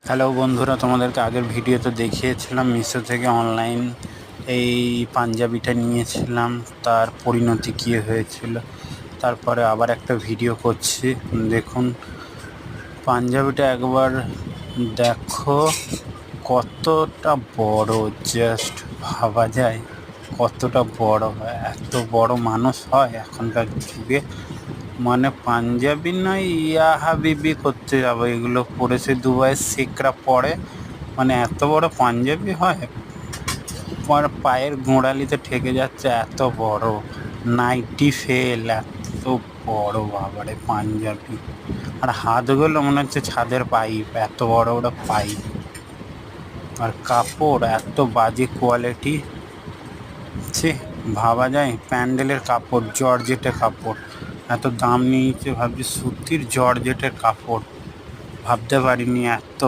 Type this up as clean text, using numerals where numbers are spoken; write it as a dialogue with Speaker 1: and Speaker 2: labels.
Speaker 1: Hello বন্ধুরা, তোমাদেরকে আগের ভিডিওতে দেখিয়েছিলাম মিশো থেকে অনলাইন এই পাঞ্জাবিটা নিয়েছিলাম, তার পরিণতি কী হয়েছিল। তারপরে আবার একটা ভিডিও করছি, দেখুন পাঞ্জাবিটা একবার দেখো কতটা বড়। জাস্ট ভাবা যায় কতটা বড় হয়, এত বড় মানুষ হয় এখনকার যুগে। মানে পাঞ্জাবি নয়, ইয়া হাবিবি করতে যাবো, এগুলো পরেছে দুবাইয়ের শেখরা পরে। মানে এত বড় পাঞ্জাবি হয়, আমার পায়ের গোড়ালিতে ঠেকে যাচ্ছে, এত বড়। নাইটি ফেল, এত বড় বাবারে পাঞ্জাবি। আর হাতগুলো মনে হচ্ছে ছাদের পাইপ, এত বড় বড় পাইপ। আর কাপড় এত বাজে কোয়ালিটি, ছি, ভাবা যায় প্যান্ডেলের কাপড়, জর্জেটের কাপড়। এত দাম নিয়েছে, ভাবছি সুতির জর্জেটের কাপড়, ভাবতে পারিনি এত